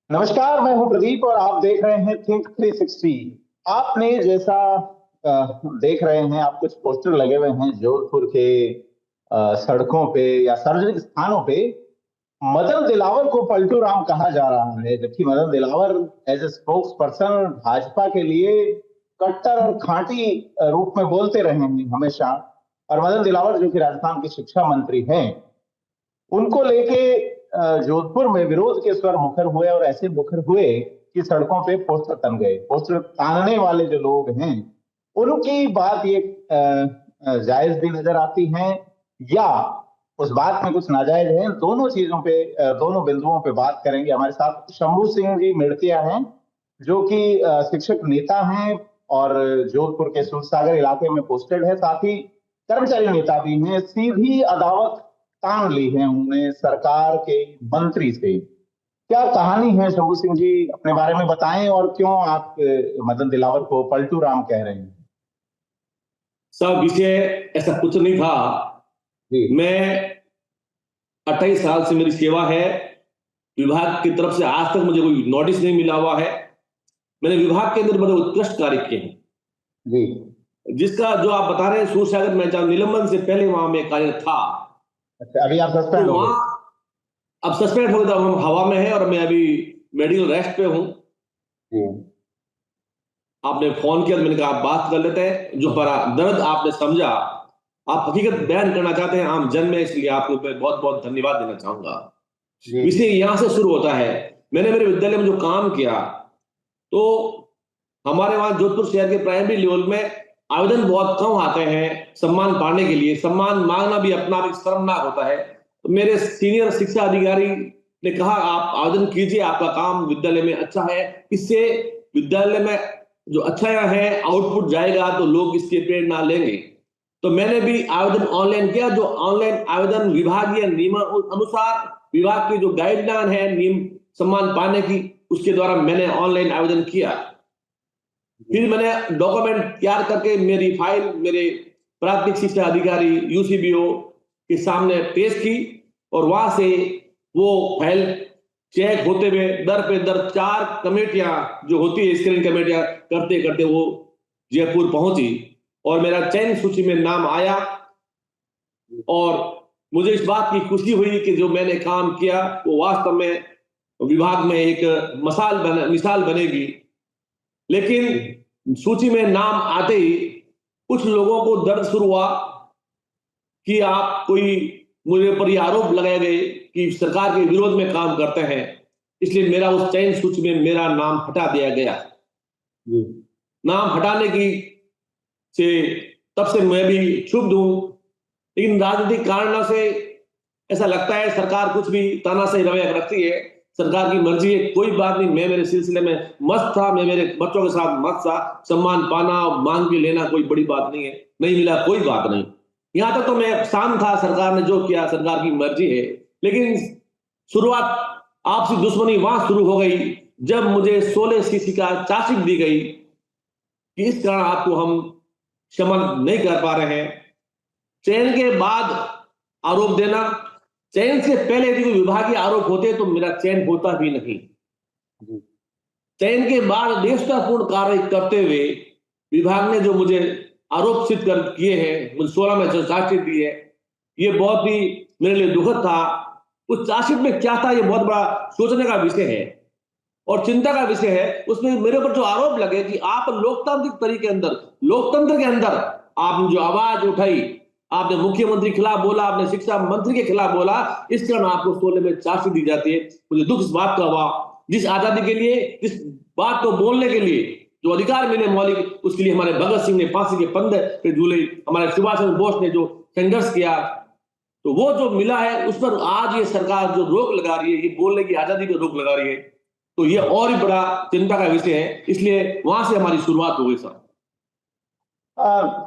नमस्कार, मैं हूं प्रदीप और आप देख रहे हैं थिंक 360। आपने जैसा देख रहे हैं, आप कुछ पोस्टर लगे हुए हैं जोधपुर के सड़कों पे या सार्वजनिक स्थानों पे। मदन दिलावर को पलटू राम कहा जा रहा है, जबकि Madan Dilawar as a spokesperson Bhajpa के लिए कट्टर और खांटी रूप में बोलते रहे हैं हमेशा। और मदन दिलावर जो कि राजस्थान के शिक्षा मंत्री हैं, उनको लेके जोधपुर में विरोध के स्वर मुखर हुए और ऐसे मुखर हुए कि सड़कों पे पोस्टर तन गए। पोस्टर तानने वाले जो लोग हैं, उनकी बात ये जायज भी नजर आती है या उस बात में कुछ नाजायज है। दोनों चीजों पे, दोनों बिंदुओं पे बात करेंगे। हमारे साथ शंभू सिंह जी मिड़तिया हैं, जो कि शिक्षक नेता हैं और जोधपुर के सूरसागर इलाके में पोस्टेड है। साथ ही कर्मचारी नेता भी हैं। सीधी अदावत तान ली है उन्होंने सरकार के मंत्री से। क्या कहानी है शंभू सिंह जी, अपने बारे में बताएं और क्यों आप मदन दिलावर को पलटू राम कह रहे हैं? सब विषय ऐसा कुछ नहीं था। मैं 28 साल से मेरी सेवा है। विभाग की तरफ से आज तक मुझे कोई नोटिस नहीं मिला हुआ है। मैंने विभाग के अंदर बड़े उत्कृष्ट कार्य किए हैं जी। जिसका जो आप बता रहे हैं सूरसागर में, जब निलंबन से पहले वहां में कार्य था। अच्छा, अभी आप सस्पेंड तो हो गए? अब सस्पेंड हो गया, हम हवा में है और मैं अभी मेडिकल रेस्ट पे हूं। आपने फोन किया तो मैंने कहा आप बात कर लेते हैं। जो हमारा दर्द आपने समझा, आप हकीकत बयान करना चाहते हैं आम जन में, इसलिए आपको बहुत बहुत धन्यवाद देना चाहूंगा। विषय यहां से शुरू होता है। मैंने मेरे विद्यालय में जो काम किया, तो हमारे वहां जोधपुर शहर के प्राइमरी लेवल में आवेदन बहुत कम आते हैं सम्मान पाने के लिए। सम्मान मांगना भी अपना भी शर्मनाक होता है। तो मेरे सीनियर शिक्षा अधिकारी ने कहा आप आवेदन कीजिए, आपका काम विद्यालय में अच्छा है, इससे विद्यालय में जो अच्छा है आउटपुट जाएगा तो लोग इसके प्रेरणा लेंगे। तो मैंने भी आवेदन ऑनलाइन किया। जो ऑनलाइन आवेदन विभागीय नियम अनुसार, विभाग की जो गाइडलाइन है नियम सम्मान पाने की, उसके द्वारा मैंने ऑनलाइन आवेदन किया। फिर मैंने डॉक्यूमेंट तैयार करके मेरी फाइल मेरे प्राथमिक शिक्षा अधिकारी यूसीबीओ के सामने पेश की और वहां से वो फाइल चेक होते हुए दर पे दर 4 कमेटियां जो होती है स्क्रीनिंग कमेटियां करते करते वो जयपुर पहुंची और मेरा चयन सूची में नाम आया। और मुझे इस बात की खुशी हुई कि जो मैंने काम किया वो वास्तव में विभाग में एक मिसाल बनेगी। लेकिन सूची में नाम आते ही कुछ लोगों को दर्द शुरू हुआ कि आप कोई मुझे पर आरोप लगाए गए कि सरकार के विरोध में काम करते हैं, इसलिए मेरा उस चयन सूची में मेरा नाम हटा दिया गया। नाम हटाने की से तब से मैं भी क्षुब्ध हूं, लेकिन राजनीतिक कारणों से ऐसा लगता है सरकार कुछ भी तानाशाही रवैया रखती है। सरकार की मर्जी है, कोई बात नहीं। मैं मेरे सिलसिले में मस्त था, मैं मेरे बच्चों के साथ मस्त था। सम्मान पाना और मांग के लेना कोई बड़ी बात नहीं है, नहीं मिला कोई बात नहीं। यहां तक तो मैं शांत था, सरकार ने जो किया सरकार की मर्जी है। लेकिन शुरुआत आपसी दुश्मनी वहां शुरू हो गई जब मुझे 16 सीसी का चार्जशीट दी गई कि इस कारण आपको हम क्षमा नहीं कर पा रहे हैं। चयन के बाद आरोप देना, चयन से पहले यदि कोई विभागीय आरोप होते तो मेरा चयन होता भी नहीं। चयन के बाद देशतापूर्ण कार्य करते हुए विभाग ने जो मुझे आरोप सिद्ध कर किए हैं, मुझे 16 में चार्जशीट दी है, ये बहुत ही मेरे लिए दुखद था। उस चार्जशीट में क्या था ये बहुत बड़ा सोचने का विषय है और चिंता का विषय है। उसमें मेरे ऊपर जो आरोप लगे कि आप लोकतांत्रिक तरीके के अंदर, लोकतंत्र के अंदर आपने जो आवाज उठाई, आपने मुख्यमंत्री के खिलाफ बोला, आपने शिक्षा मंत्री के खिलाफ बोला, इस कारण आपको 16 में चार्जशीट दी जाती है। मुझे दुख इस बात का हुआ। जिस आजादी के लिए, जिस बात को बोलने के लिए जो अधिकार मिले मौलिक, उसके लिए हमारे भगत सिंह ने फांसी के फंदे पे झूले, हमारे सुभाष चंद्र बोस ने जो संघर्ष किया, तो वो जो मिला है उस पर आज ये सरकार जो रोक लगा रही है, ये बोलने की आजादी को रोक लगा रही है, तो ये और भी बड़ा चिंता का विषय है। इसलिए वहां से हमारी शुरुआत हो गई सर।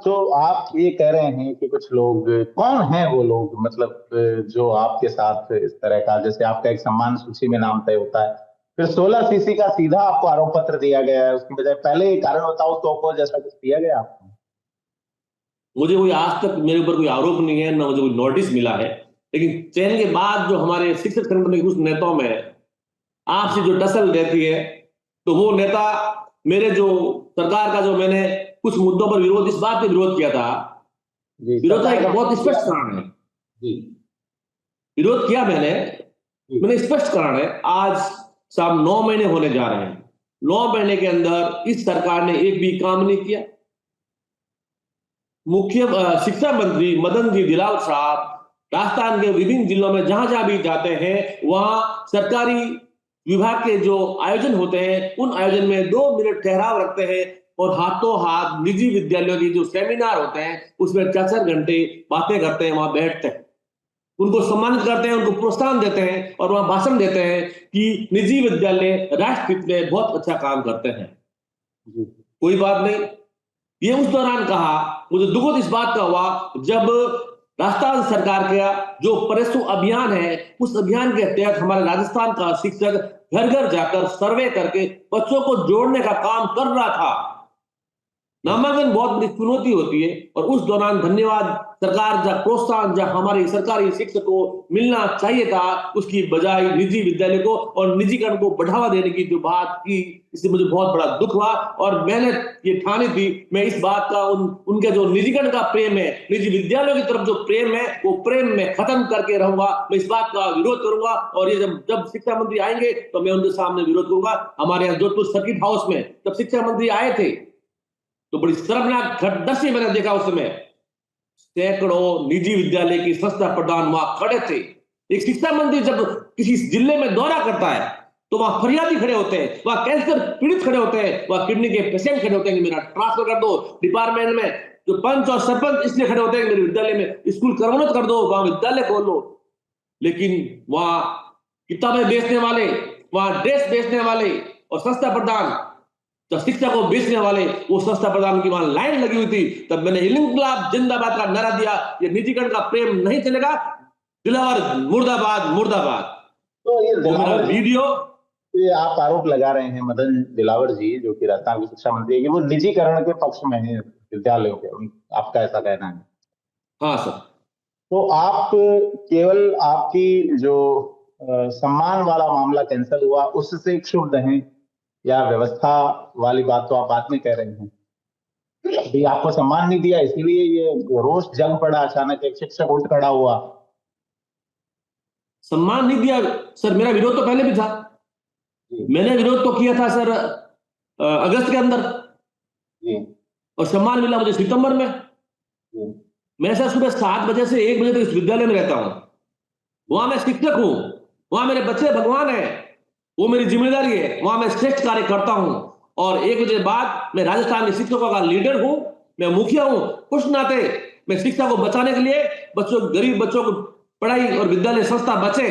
तो आप ये कह रहे हैं कि कुछ लोग, कौन हैं वो लोग, मतलब जो आपके साथ इस तरह का, जैसे आपका एक सम्मान सूची में नाम तय होता है, फिर 16 सीसी का सीधा आपको आरोप पत्र दिया गया है, उसकी बजाय पहले कारण बताओ तो जैसा कुछ दिया गया आपको? मुझे कोई आज तक मेरे ऊपर कोई आरोप नहीं है, ना मुझे कोई नोटिस मिला है। लेकिन चयन के बाद जो हमारे शिक्षक संगठन के कुछ नेताओं में आपसे जो टसल रहती है, तो वो नेता मेरे जो सरकार का जो मैंने कुछ मुद्दों पर विरोध, इस बात पे विरोध किया था, जी, विरोध का सरकार एक का बहुत विरोध स्पष्ट किया। कारण है, जी विरोध किया मैंने जी स्पष्ट कारण है। आज शाम 9 महीने होने जा रहे हैं, 9 महीने के अंदर इस सरकार ने एक भी काम नहीं किया। मुख्य शिक्षा मंत्री मदन जी दिलावर साहब राजस्थान के विभिन्न जिलों में जहां जहां भी जाते हैं, वहां सरकारी विभाग के जो आयोजन होते हैं, उन आयोजन में 2 मिनट ठहराव रखते हैं और हाथों हाथ निजी विद्यालयों की जो सेमिनार होते हैं, उसमें 4-4 घंटे बातें करते हैं, वहां बैठते हैं, उनको सम्मानित करते हैं, उनको प्रोत्साहन देते हैं और वहां भाषण देते हैं कि निजी विद्यालय राष्ट्र हित में बहुत अच्छा काम करते हैं। जी कोई बात नहीं। ये उस दौरान कहा, मुझे दुखद इस बात का हुआ जब राजस्थान सरकार का जो परसु अभियान है, उस अभियान के तहत हमारे राजस्थान का शिक्षक घर घर जाकर सर्वे करके बच्चों को जोड़ने का काम कर रहा था। नामांकन बहुत बड़ी चुनौती होती है और उस दौरान धन्यवाद सरकार का प्रोत्साहन जब हमारे सरकारी शिक्षक को मिलना चाहिए था, उसकी बजाय निजी विद्यालय को और निजीकरण को बढ़ावा देने की जो बात की, इससे मुझे बहुत बड़ा दुख हुआ और मैंने ये ठानी थी, मैं इस बात का उनके जो निजीकरण का प्रेम है, निजी विद्यालयों की तरफ जो प्रेम है, वो प्रेम में खत्म करके रहूंगा। मैं इस बात का विरोध करूंगा और ये जब शिक्षा मंत्री आएंगे तो मैं उनके सामने विरोध करूंगा। हमारे यहाँ जोधपुर सर्किट हाउस में जब शिक्षा मंत्री आए थे, तो बड़ी शर्मनाक घटना मैंने देखा। उस समय सैकड़ों निजी विद्यालय की संस्था प्रधान वहां खड़े थे। एक शिक्षा मंत्री जब किसी जिले में दौरा करता है, तो वहां फरियादी खड़े होते हैं, वहां कैंसर पीड़ित खड़े होते हैं, वहां किडनी के पेशेंट खड़े होते हैं कि मेरा ट्रांसफर कर दो डिपार्टमेंट में। जो पंच और सरपंच इसलिए खड़े होते हैं कि मेरे विद्यालय में स्कूल क्रमोन्नत कर दो, वहां विद्यालय खोल लो। लेकिन वहां किताबें बेचने वाले, वहां ड्रेस बेचने वाले और संस्था प्रधान जब शिक्षा को बेचने वाले, वो संस्था प्रधान की वहां लाइन लगी हुई थी, तब मैंने इनकलाब जिंदाबाद का नारा दिया। ये निजीकरण का प्रेम नहीं चलेगा, दिलावर मुर्दाबाद मुर्दाबाद। तो ये वो मेरा दिलावर जी, वीडियो, ये आप आरोप लगा रहे हैं मदन दिलावर जी, जो कि राजस्थान के शिक्षा मंत्री है, कि वो निजीकरण के पक्ष में है विद्यालयों के, आपका ऐसा कहना है? हाँ सर, तो आप केवल आपकी जो सम्मान वाला मामला कैंसिल हुआ उससे क्षुब्ध हैं, या व्यवस्था वाली बात तो आप बाद में कह रहे हैं? अभी आपको सम्मान नहीं दिया इसीलिए ये रोष जग पड़ा, अचानक एक शिक्षक उठ खड़ा हुआ? सम्मान नहीं दिया सर, मेरा विरोध तो पहले भी था। जी मैंने विरोध तो किया था सर अगस्त के अंदर, जी और सम्मान मिला मुझे सितंबर में। जी मैं सर सुबह 7 बजे से 1 बजे तक इस विद्यालय में रहता हूं, वहां मैं शिक्षक हूं, वहां मेरे बच्चे भगवान है, वो मेरी जिम्मेदारी है, वहां मैं श्रेष्ठ कार्य करता हूं। और 1 बजे बाद मैं राजस्थान के शिक्षकों का लीडर हूं, मैं मुखिया हूं। उस नाते मैं शिक्षा को बचाने के लिए, बच्चों, गरीब बच्चों को पढ़ाई और विद्यालय संस्था बचे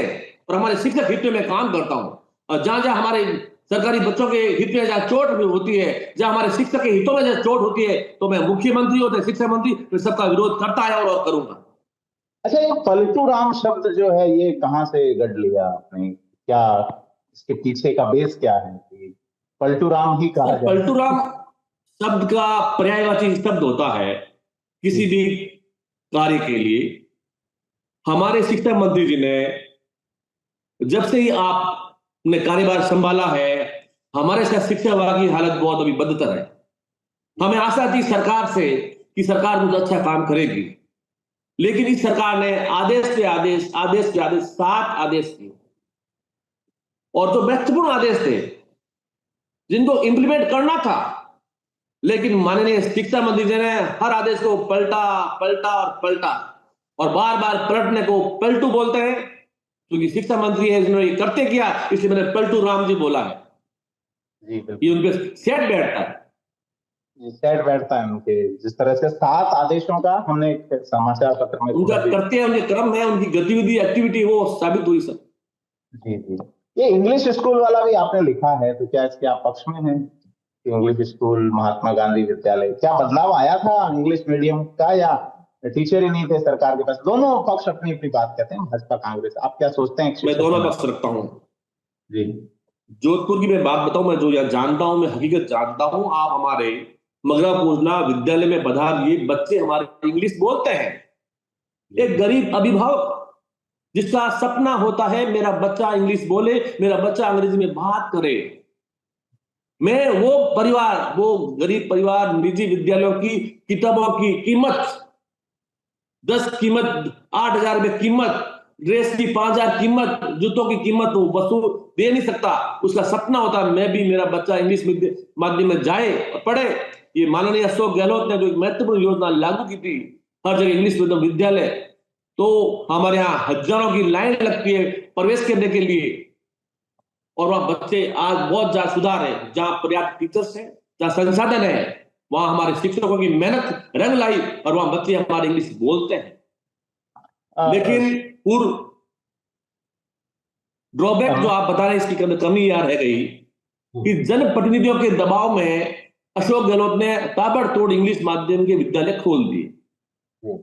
और हमारे शिक्षक हित में मैं काम करता हूं। और जहां जहां हमारे सरकारी बच्चों के हित में जहां चोट होती है, जहां हमारे शिक्षक के हितों में जहां चोट होती है, तो मैं मुख्यमंत्री होते शिक्षा मंत्री, मैं सबका विरोध करता है और करूंगा। अच्छा, ये पलटू राम शब्द जो है ये कहाँ से गढ़ लिया आपने? क्या इसके पीछे का बेस क्या है कि पलटू राम ही कहा जाए? पलटूराम शब्द का पर्यायवाची शब्द होता है किसी जी भी कार्य के लिए। हमारे शिक्षा मंत्री जी ने जब से ही आपने कार्यभार संभाला है, हमारे साथ शिक्षा विभाग की हालत बहुत अभी बदतर है। हमें आशा थी सरकार से कि सरकार कुछ अच्छा काम करेगी, लेकिन इस सरकार ने आदेश पे आदेश, आदेश पे आदेश, 7 आदेश किए और जो महत्वपूर्ण आदेश थे जिनको इंप्लीमेंट करना था, लेकिन माननीय शिक्षा मंत्री जी ने हर आदेश को पलटा पलटा और पलटा, और बार बार पलटने को पलटू बोलते हैं क्योंकि शिक्षा मंत्री है, जिन्होंने ये करते किया, इसलिए मैंने पलटू राम जी बोला है। जी ये बिल्कुल, उनके सेट बैठता है। ये सेट बैठता है उनके। जिस तरह से 7 आदेशों का हमने एक समाचार पत्र में उनका सुना भी। करते हैं, उनके क्रम है, उनकी गतिविधि एक्टिविटी वो साबित हुई सर। जी जी, ये इंग्लिश स्कूल वाला भी आपने लिखा है, तो क्या इसके आप पक्ष में हैं? इंग्लिश स्कूल, महात्मा गांधी विद्यालय, क्या बदलाव आया था इंग्लिश मीडियम का, या टीचर ही नहीं थे सरकार के पास? दोनों पक्ष अपनी अपनी बात कहते हैं, भाजपा कांग्रेस। आप क्या सोचते हैं एक मैं शिक्षक दोनों होने पक्ष रखता हूं। जी जोधपुर की मैं बात बताऊं, मैं जो यहाँ जानता हूं, मैं हकीकत जानता हूं। आप हमारे मगरा पूजना विद्यालय में पधारिए, बच्चे हमारे इंग्लिश बोलते हैं। एक गरीब अभिभावक जिसका सपना होता है मेरा बच्चा इंग्लिश बोले, मेरा बच्चा अंग्रेजी में बात करे। मैं वो परिवार, वो गरीब परिवार, निजी विद्यालयों की किताबों की कीमत 10 कीमत, 8,000 रुपए कीमत, ड्रेस की 5,000 कीमत, जूतों की कीमत वो वस्तु दे नहीं सकता। उसका सपना होता है मैं भी, मेरा बच्चा इंग्लिश माध्यम में जाए और पढ़े। ये माननीय अशोक गहलोत ने जो एक महत्वपूर्ण योजना लागू की थी, हर जगह इंग्लिश मीडियम विद्यालय, तो हमारे यहाँ हजारों की लाइन लगती है प्रवेश करने के लिए। और वह बच्चे आज बहुत ज्यादा सुधार है, जहां पर्याप्त टीचर्स हैं, जहां संसाधन है, वहां हमारे शिक्षकों की मेहनत रंग लाई और वहां बच्चे हमारे इंग्लिश बोलते हैं। लेकिन पूर्व ड्रॉबैक जो आप बता रहे हैं, इसकी कमी यार है गई कि जनप्रतिनिधियों के दबाव में अशोक गहलोत ने ताबड़तोड़ इंग्लिश माध्यम के विद्यालय खोल दिए।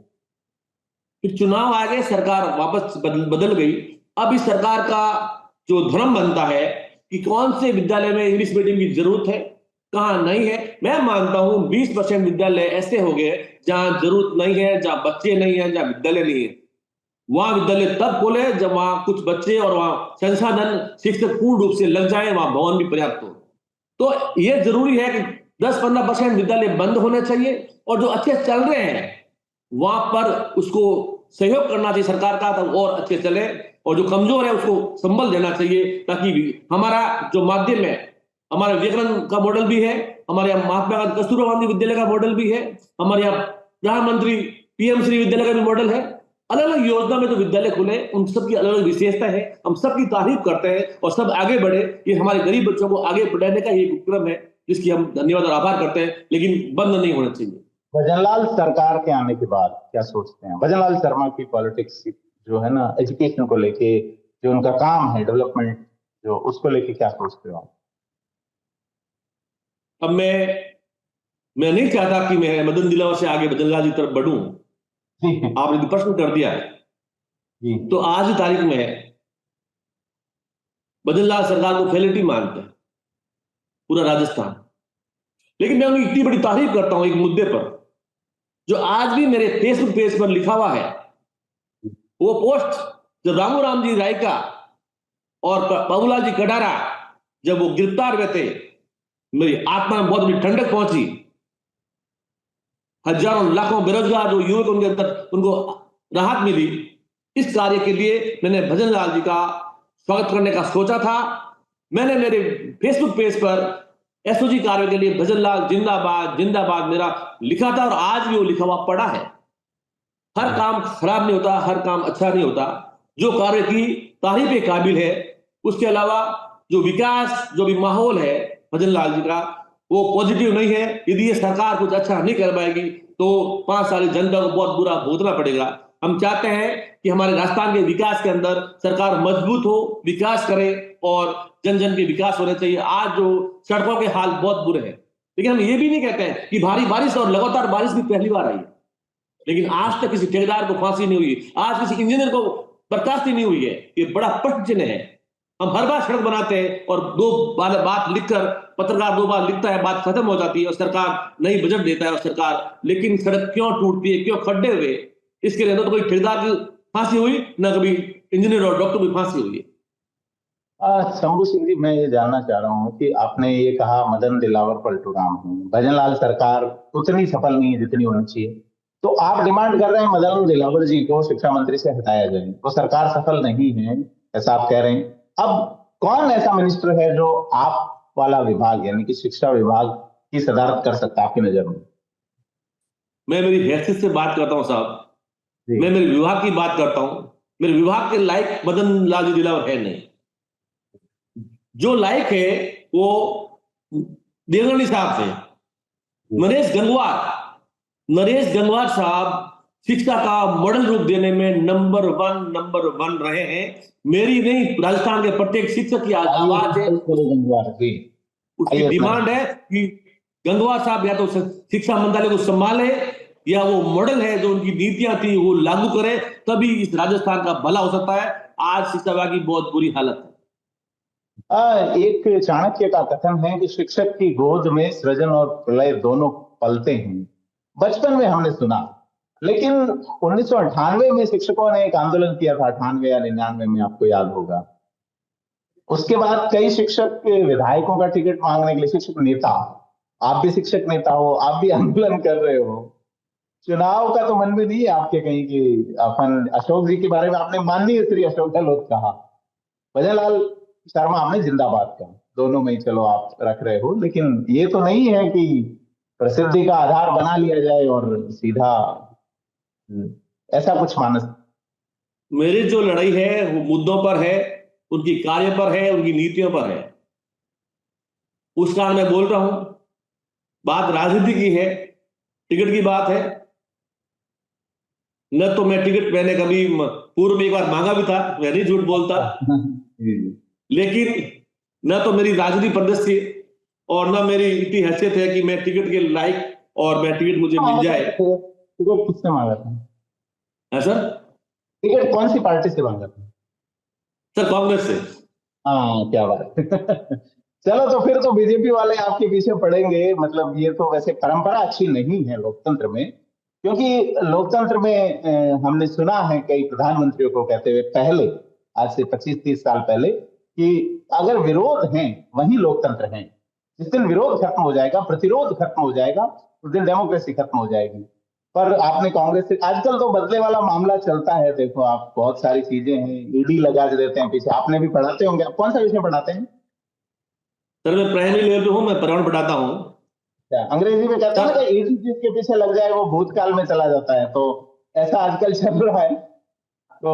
फिर चुनाव आ गए, सरकार वापस बदल गई। अब इस सरकार का जो धर्म बनता है कि कौन से विद्यालय में इंग्लिश मीडियम की जरूरत है, कहां नहीं है। मैं मानता हूं 20% विद्यालय ऐसे हो गए जहां जरूरत नहीं है, जहां बच्चे नहीं है, जहां विद्यालय नहीं है। वहां विद्यालय तब खोले जब वहां कुछ बच्चे और वहां संसाधन शिक्षक पूर्ण रूप से लग जाए, वहां भवन भी पर्याप्त हो। तो यह जरूरी है कि 10-15% विद्यालय बंद होने चाहिए और जो अच्छे चल रहे हैं वहां पर उसको सहयोग करना चाहिए सरकार का, तब और अच्छे चले। और जो कमजोर है उसको संबल देना चाहिए, ताकि हमारा जो माध्यम है, हमारे विवेकानंद का मॉडल भी है, हमारे यहाँ महात्मा गांधी कस्तूरबा गांधी विद्यालय का मॉडल भी है, हमारे यहाँ प्रधानमंत्री पीएम श्री विद्यालय का भी मॉडल है। अलग अलग योजना में जो विद्यालय खुले उन सबकी अलग अलग विशेषता है, हम सबकी तारीफ करते हैं और सब आगे बढ़े। ये हमारे गरीब बच्चों को आगे बढ़ाने का ये उपक्रम है, जिसकी हम धन्यवाद और आभार करते हैं, लेकिन बंद नहीं होना चाहिए। भजनलाल सरकार के आने के बाद क्या सोचते हैं? भजनलाल शर्मा की पॉलिटिक्स जो है ना, एजुकेशन को लेके, जो उनका काम है डेवलपमेंट, जो उसको लेके क्या सोचते हो? अब मैं नहीं चाहता कि मैं मदन दिलावर से आगे भजनलाल जी तरफ बढ़ूं। आपने तो प्रश्न कर दिया है तो आज की तारीख में भजनलाल सरकार को फेलिटी मानते हैं पूरा राजस्थान। लेकिन मैं उनकी इतनी बड़ी तारीफ करता हूं एक मुद्दे पर, जो आज भी मेरे फेसबुक पेज पर लिखा हुआ है। वो पोस्ट जब रामू जी रायका और बाबूलाल जी कडारा जब वो गिरफ्तार हुए थे, मेरी आत्मा में बहुत बड़ी ठंडक पहुंची। हजारों लाखों बेरोजगार जो युवक उनके अंदर, उनको राहत मिली। इस कार्य के लिए मैंने भजनलाल जी का स्वागत करने का सोचा था। मैंने मेरे फेसबुक पेज पर एसओजी कार्य के लिए भजनलाल जिंदाबाद जिंदाबाद मेरा लिखा था, और आज भी वो लिखा हुआ पड़ा है। हर काम खराब नहीं होता, हर काम अच्छा नहीं होता। जो कार्य की तारीफ के काबिल है, उसके अलावा जो विकास, जो भी माहौल है भजनलाल जी का, वो पॉजिटिव नहीं है। यदि ये सरकार कुछ अच्छा नहीं कर पाएगी तो 5 साल जनता को बहुत बुरा भुगतना पड़ेगा। हम चाहते हैं कि हमारे राजस्थान के विकास के अंदर सरकार मजबूत हो, विकास करे और जन जन के विकास होने चाहिए। आज जो सड़कों के हाल बहुत बुरे हैं, लेकिन हम ये भी नहीं कहते हैं कि भारी बारिश और लगातार बारिश भी पहली बार आई है, लेकिन आज तक किसी ठेकेदार को फांसी नहीं हुई, आज किसी इंजीनियर को बर्खास्ती नहीं हुई है। ये बड़ा प्रश्न चिन्ह है। हम हर बार सड़क बनाते हैं और दो बात लिखकर, पत्रकार 2 बार लिखता है, बात खत्म हो जाती है और सरकार नई बजट देता है और सरकार, लेकिन सड़क क्यों टूटती है, क्यों खड्डे हुए, इसके लिए तो कोई ठेकेदार की फांसी हुई, ना कभी इंजीनियर और डॉक्टर की फांसी हुई है। शंभू सिंह जी, मैं ये जानना चाह रहा हूँ कि आपने ये कहा मदन दिलावर पलटू राम है, भजनलाल सरकार उतनी सफल नहीं है जितनी होनी चाहिए, तो आप डिमांड कर रहे हैं मदन दिलावर जी को शिक्षा मंत्री से हटाया जाए, तो सरकार सफल नहीं है ऐसा आप कह रहे हैं। अब कौन ऐसा मिनिस्टर है जो आप वाला विभाग यानी कि शिक्षा विभाग की सदारत कर सकता है आपकी नजर में? मैं मेरी हैसियत से बात करता हूं साहब, मैं मेरे विभाग की बात करता हूं। मेरे विभाग के लायक मदन लाल जी दिलावर है नहीं। जो लायक है वो देवगणी साहब थे, नरेश गंगवार साहब शिक्षा का मॉडल रूप देने में नंबर वन रहे हैं। मेरी नहीं, राजस्थान के प्रत्येक शिक्षक की आवाज है, उसकी डिमांड है कि गंगवार साहब या तो शिक्षा मंत्रालय को संभाले, या वो मॉडल है जो उनकी नीतियां थी वो लागू करे, तभी इस राजस्थान का भला हो सकता है। आज शिक्षा विभाग की बहुत बुरी हालत है। एक चाणक्य का कथन है कि शिक्षक की गोद में सृजन और प्रलय दोनों पलते हैं। बचपन में हमने सुना लेकिन 1998 में शिक्षकों ने एक आंदोलन किया था, 98 या 99 में, आपको याद होगा। उसके बाद कई शिक्षक विधायकों का टिकट मांगने के लिए, शिक्षक नेता, आप भी शिक्षक नेता हो, आप भी आंदोलन कर रहे हो, चुनाव का तो मन में नहीं है आपके कहीं कि अपन अशोक जी के बारे में आपने माननीय श्री अशोक गहलोत कहा, भजन लाल शर्मा आपने जिंदाबाद कहा, दोनों में ही चलो आप रख रहे हो, लेकिन ये तो नहीं है कि प्रसिद्धि का आधार बना लिया जाए और सीधा ऐसा कुछ मानस। मेरी जो लड़ाई है वो मुद्दों पर है, उनकी कार्य पर है, उनकी नीतियों पर है। उस कारण मैं बोल रहा हूं, बात राजनीति की है, टिकट की बात है। न तो मैं टिकट मैंने कभी पूर्व में एक बार मांगा भी था, मैं नहीं झूठ बोलता, लेकिन न तो मेरी राजनीति प्रदर्शन थी और न मेरी इतनी हैसियत है कि मैं टिकट के लायक और मैं टिकट मुझे मिल जाए। टिकट किससे मांगा था? है सर? टिकट कौन सी पार्टी से मांगा था? सर कांग्रेस से। हाँ, क्या बात चलो, तो फिर तो बीजेपी वाले आपके पीछे पड़ेंगे। मतलब ये तो वैसे परंपरा अच्छी नहीं है लोकतंत्र में, क्योंकि लोकतंत्र में हमने सुना है कई प्रधानमंत्रियों को कहते हुए पहले, आज से 25-30 साल पहले, कि अगर विरोध है वही लोकतंत्र है। जिस दिन विरोध खत्म हो जाएगा, प्रतिरोध खत्म हो जाएगा, उस दिन डेमोक्रेसी खत्म हो जाएगी। पर आपने कांग्रेस से, आजकल तो बदले वाला मामला चलता है, देखो आप, बहुत सारी चीजें हैं, ईडी लगा देते हैं पीछे। आपने भी पढ़ाते होंगे, आप कौन सा विषय पढ़ाते हैं? सर मैं प्राइमरी लेवल पे हूं, मैं पर्यावरण पढ़ाता हूं। क्या अंग्रेजी में कहते हैं ना कि ईडी जिसके पीछे लग जाए वो भूतकाल में चला जाता है, तो ऐसा आजकल चल रहा है। तो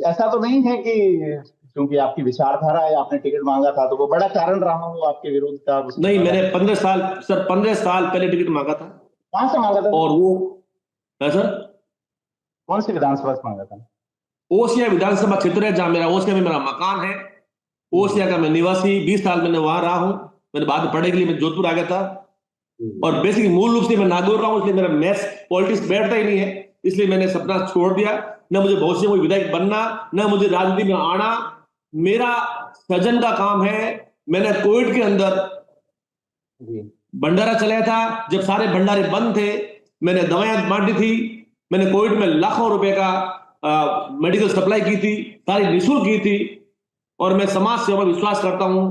ऐसा तो नहीं है कि क्योंकि आपकी विचारधारा है, आपने टिकट मांगा था, तो वो बड़ा कारण रहा हो आपके विरोध का? नहीं, मैंने 15 साल, सर 15 साल पहले टिकट मांगा था। कहां से मांगा था? और वो है सर, कौन सी विधानसभा से मांगा था? ओसिया विधानसभा क्षेत्र है जहां मेरा ओसिया में मेरा मकान है। ओसिया का मैं निवासी, 20 साल मैंने वहां रहा हूं। मैंने बाद में पढ़ने के लिए मैं जोधपुर आ गया था। और बेसिकली मूल रूप से मैं नागौर रहा हूं, इसलिए मेरा मैथ्स पॉलिटिक्स बैठता ही नहीं है। इसलिए मैंने सपना छोड़ दिया, न मुझे भविष्य में कोई विधायक बनना, न मुझे राजनीति में आना। मेरा सृजन का काम है। मैंने कोविड के अंदर भंडारा चलाया था, जब सारे भंडारे बंद थे, मैंने दवाइयां बांटी थी। मैंने कोविड में लाखों रुपए का मेडिकल सप्लाई की थी, सारी निःशुल्क की थी। और मैं समाज सेवा में विश्वास करता हूं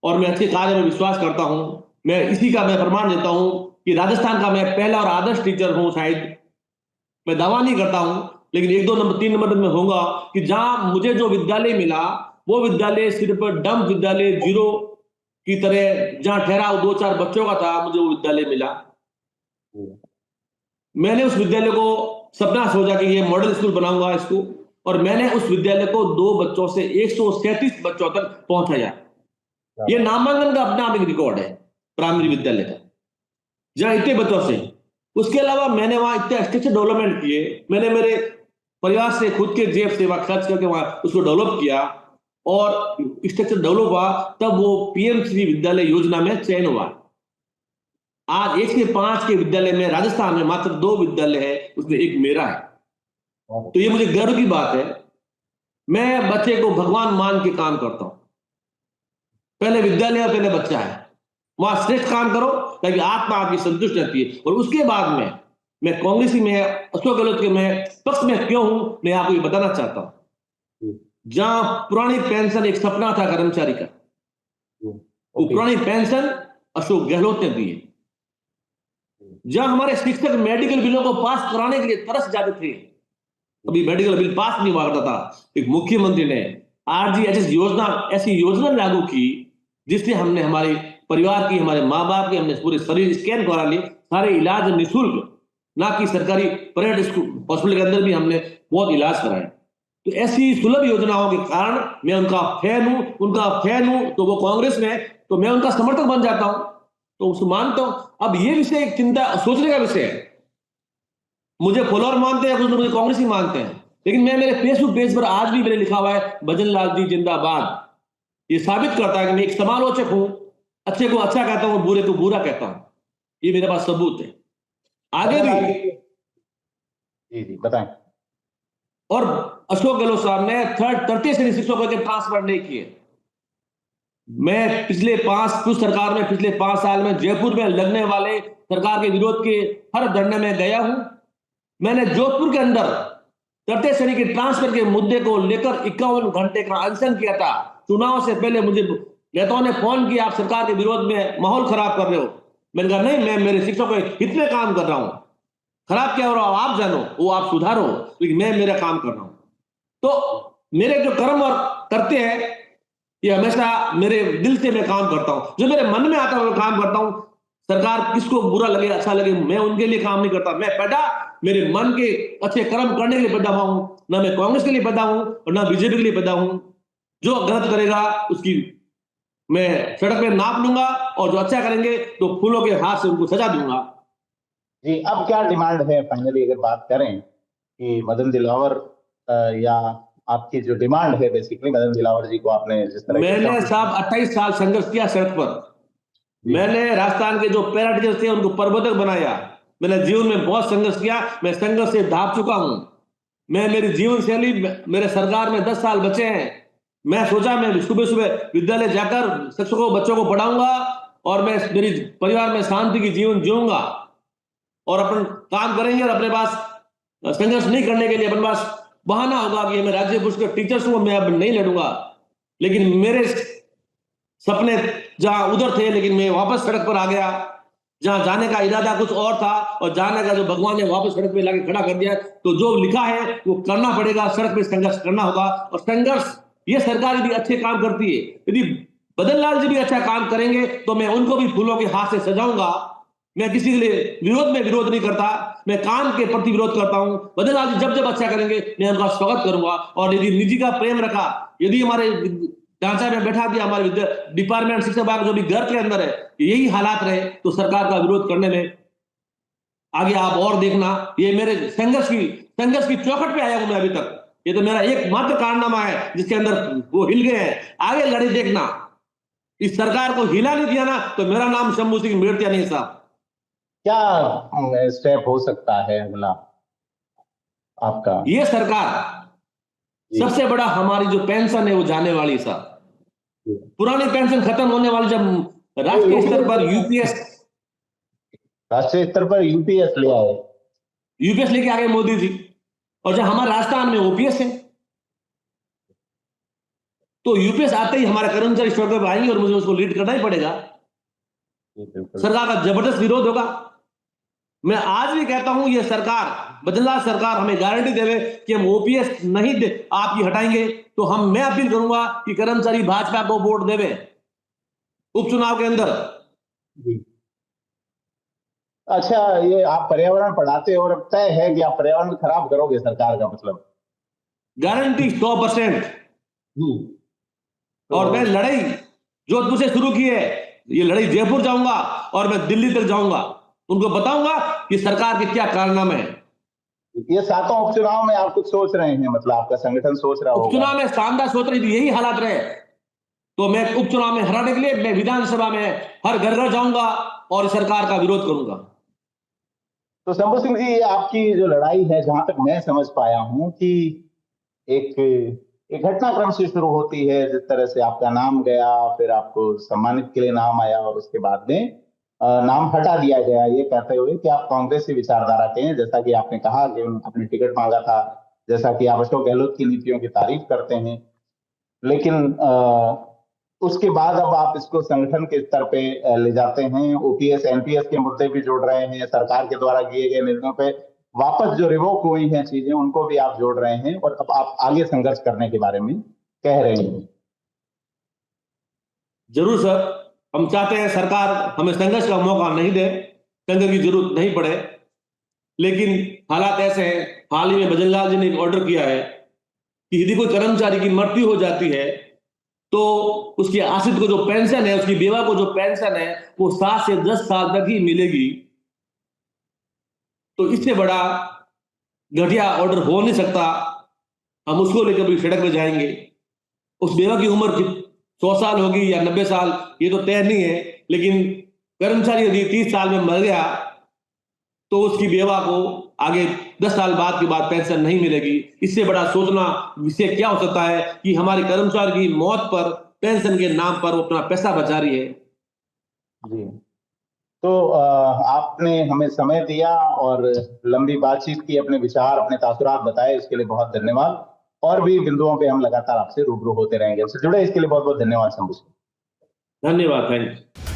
और मैं अच्छे कार्य में विश्वास करता हूं। मैं इसी का मैं प्रमाण देता हूं कि राजस्थान का मैं पहला और आदर्श टीचर हूं। शायद मैं दावा नहीं करता हूं, लेकिन 1, 2 नंबर 3 नंबर में होगा कि जहां मुझे जो विद्यालय मिला वो विद्यालय सिर्फ डंप विद्यालय, जीरो की तरह, जहां ठहराव 2-4 बच्चों का था, मुझे वो विद्यालय मिला। मैंने उस विद्यालय को सपना सोचा कि ये मॉडल स्कूल बनाऊंगा इसको, और मैंने उस विद्यालय को 2 बच्चों से 137 बच्चों तक पहुंचाया। ये नामांकन का अपना आप एक रिकॉर्ड है प्राइमरी विद्यालय का, जहां इतने बच्चों से। उसके अलावा मैंने वहां इतने स्ट्रक्चर डेवलपमेंट किए। मैंने मेरे परिवार से खुद के जेब से वहां खर्च करके वहां उसको डेवलप किया, और स्ट्रक्चर डेवलप हुआ, तब वो पीएम श्री विद्यालय योजना में चयन हुआ। आज 1 से 5 के विद्यालय में राजस्थान में मात्र 2 विद्यालय है, उसमें एक मेरा है। तो ये मुझे गर्व की बात है। मैं बच्चे को भगवान मान के काम करता हूं। पहले विद्यालय और पहले बच्चा है, वहां श्रेष्ठ काम करो ताकि आत्मा आपकी संतुष्ट रहती है। और उसके बाद में मैं कांग्रेसी में, अशोक गहलोत के मैं पक्ष में क्यों हूं, मैं आपको ये बताना चाहता हूं। जहां पुरानी पेंशन एक सपना था कर्मचारी का, वो पुरानी पेंशन अशोक गहलोत ने दी है। जहां हमारे शिक्षक मेडिकल बिलों को पास कराने के लिए तरस जाते थे, अभी मेडिकल बिल पास नहीं हुआ करता था, एक मुख्यमंत्री ने RGHS योजना, ऐसी योजना लागू की जिससे हमने हमारे परिवार की, हमारे माँ बाप के, हमने पूरे शरीर स्कैन करा लिए, सारे इलाज निःशुल्क, ना कि सरकारी प्राइवेट हॉस्पिटल के अंदर भी हमने बहुत इलाज कराए। तो ऐसी सुलभ योजनाओं के कारण मैं उनका फैन हूं। तो वो कांग्रेस में, तो मैं उनका समर्थक बन जाता हूं, तो उसको मानता हूं। अब ये विषय एक चिंता सोचने का विषय है। मुझे फॉलोअर मानते हैं, कुछ लोग मुझे कांग्रेस ही मानते हैं, लेकिन मैं मेरे फेसबुक पेज पर आज भी मैंने लिखा हुआ है भजन लाल जी जिंदाबाद। ये साबित करता है कि मैं एक समालोचक हूं, अच्छे को अच्छा कहता हूं, बुरे को बुरा कहता हूं। ये मेरे पास सबूत है। आगे भी जी बताएं। और अशोक गहलोत साहब ने तृतीय श्रेणी शिक्षकों के ट्रांसफर नहीं किए। मैं पिछले 5 साल में जयपुर में लगने वाले सरकार के विरोध के हर धरने में गया हूं। मैंने जोधपुर के अंदर तृतीय श्रेणी के ट्रांसफर के मुद्दे को लेकर 51 घंटे का अनशन किया था। चुनाव से पहले मुझे नेताओं ने फोन किया, आप सरकार के विरोध में माहौल खराब कर रहे हो। मैंने कहा नहीं, मैं मेरे शिक्षकों के हित में काम कर रहा हूं। खराब क्या हो रहा हो आप जानो, वो आप सुधारो, लेकिन मैं मेरा काम कर रहा हूं। तो मेरे जो कर्म और करते हैं ये हमेशा मेरे दिल से मैं काम करता हूं, जो मेरे मन में आता है वो काम करता हूं। सरकार किसको बुरा लगे अच्छा लगे, मैं उनके लिए काम नहीं करता। मैं पैदा मेरे मन के अच्छे कर्म करने के लिए पैदा हुआ हूं, ना मैं कांग्रेस के लिए पैदा हूं और ना बीजेपी के लिए पैदा हूं। जो गलत करेगा उसकी मैं सड़क पे नाप लूंगा, और जो अच्छा करेंगे तो फूलों के हाथ से उनको सजा दूंगा। जी, अब क्या डिमांड है फाइनली अगर बात करें कि मदन दिलावर या आपकी जो डिमांड है बेसिकली मदन दिलावर जी को आपने जिस तरह मैंने साहब 28 साल संघर्ष किया सड़क पर। मैंने राजस्थान के जो पैरा टीचर थे उनको प्रबोधक बनाया। मैंने जीवन में बहुत संघर्ष किया, मैं संघर्ष से भाग चुका हूं। मैं मेरी जीवन शैली मेरे सरकार में 10 साल बचे हैं। मैं सोचा मैं सुबह सुबह विद्यालय जाकर शिक्षकों बच्चों को पढ़ाऊंगा और मैं मेरी परिवार में शांति की जीवन जीऊंगा और अपन काम करेंगे। और अपने पास संघर्ष नहीं करने के लिए अपने पास बहाना होगा कि मैं राज्य पुरस्कार टीचर्स हूं, मैं अब नहीं लड़ूंगा। लेकिन मेरे सपने जहां उधर थे, लेकिन मैं वापस सड़क पर आ गया। जहां जाने का इरादा कुछ और था और जाने का जो भगवान ने वापस सड़क पे लाके खड़ा कर दिया, तो जो लिखा है वो करना पड़ेगा। सड़क पे संघर्ष करना होगा, और संघर्ष ये सरकार यदि अच्छे काम करती है, यदि बदन लाल जी भी अच्छा काम करेंगे तो मैं उनको भी फूलों के हाथ से सजाऊंगा। मैं किसी के लिए विरोध में विरोध नहीं करता, मैं काम के प्रति विरोध करता हूं। बदन लाल जी जब जब अच्छा करेंगे मैं उनका स्वागत करूंगा। और यदि निजी का प्रेम रखा, यदि हमारे ढांचा में बैठा दिया, हमारे डिपार्टमेंट शिक्षा विभाग जो भी घर के अंदर है यही हालात रहे, तो सरकार का विरोध करने में आगे आप और देखना। ये मेरे संघर्ष की चौखट पे आया हूं मैं अभी तक। ये तो मेरा एकमात्र कारनामा है जिसके अंदर वो हिल गए हैं। आगे लड़े देखना, इस सरकार को हिला नहीं दिया ना तो मेरा नाम शंभू सिंह मेड़तिया नहीं साहब। क्या स्टेप हो सकता है अगला आपका? ये सरकार सबसे बड़ा हमारी जो पेंशन है वो जाने वाली साहब। पुरानी पेंशन खत्म होने वाली, जब राष्ट्रीय स्तर पर यूपीएस ले आए, यूपीएस लेके आ गए मोदी जी, और जब हमारे राजस्थान में ओपीएस है, तो यूपीएस आते ही हमारे कर्मचारी स्टॉक पर आएंगे और मुझे उसको लीड करना ही पड़ेगा। सरकार का जबरदस्त विरोध होगा। मैं आज भी कहता हूं ये सरकार, बदलाव सरकार हमें गारंटी देवे कि हम ओपीएस नहीं दे आपकी हटाएंगे, तो मैं अपील करूंगा कि कर्मचारी भाजपा को वोट देवे उपचुनाव के अंदर। अच्छा, ये आप पर्यावरण पढ़ाते हो और तय है कि आप पर्यावरण खराब करोगे सरकार का मतलब? गारंटी 100%। और मैं लड़ाई जोधपुर से शुरू की है, ये लड़ाई जयपुर जाऊंगा और मैं दिल्ली तक जाऊंगा, उनको बताऊंगा कि सरकार के क्या कारनामे हैं। ये 7 उपचुनाव में आप कुछ सोच रहे हैं, मतलब आपका संगठन सोच रहा होगा? उपचुनाव में शानदार सोच रही थी, यही हालात रहे तो मैं उपचुनाव में हराने के लिए मैं विधानसभा में हर घर घर जाऊंगा और सरकार का विरोध करूंगा। तो शंभू सिंह जी, ये आपकी जो लड़ाई है, जहां तक मैं समझ पाया हूं कि एक घटनाक्रम से शुरू होती है। जिस तरह से आपका नाम गया, फिर आपको सम्मानित के लिए नाम आया और उसके बाद में नाम हटा दिया गया, ये कहते हुए कि आप कांग्रेस की विचारधारा के हैं। जैसा कि आपने कहा कि आपने टिकट मांगा था, जैसा कि आप अशोक गहलोत की नीतियों की तारीफ करते हैं, लेकिन उसके बाद अब आप इसको संगठन के स्तर पे ले जाते हैं। ओपीएस एनपीएस के मुद्दे भी जोड़ रहे हैं, सरकार के द्वारा किए गए निर्णयों पे वापस जो रिवोक हुई हैं चीजें उनको भी आप जोड़ रहे हैं, और अब आप आगे संघर्ष करने के बारे में कह रहे हैं। जरूर सर, हम चाहते हैं सरकार हमें संघर्ष का मौका नहीं दे, संघर्ष की जरूरत नहीं पड़े, लेकिन हालात ऐसे हैं। हाल ही में बजनलाल जी ने एक ऑर्डर किया है कि यदि कोई कर्मचारी की मृत्यु हो जाती है तो उसके आश्रित को जो पेंशन है, उसकी बेवा को जो पेंशन है, वो 7 से 10 साल तक ही मिलेगी। तो इससे बड़ा घटिया ऑर्डर हो नहीं सकता। हम उसको लेकर भी सड़क पे जाएंगे। उस बेवा की उम्र 100 साल होगी या 90 साल, ये तो तय नहीं है, लेकिन कर्मचारी यदि 30 साल में मर गया तो उसकी बेवा को आगे 10 साल बाद की बात पेंशन नहीं मिलेगी। इससे बड़ा सोचना विषय क्या हो सकता है कि हमारे कर्मचारी की मौत पर पेंशन के नाम पर वो अपना पैसा बचा रही है। जी, तो आपने हमें समय दिया और लंबी बातचीत की, अपने विचार, अपने तासुरात बताए, इसके लिए बहुत धन्यवाद। और भी बिंदुओं पे हम लगातार आपसे रूबरू होते रहेंगे। हमसे जुड़े इसके लिए बहुत बहुत धन्यवाद शंभू। धन्यवाद, थैंक यू।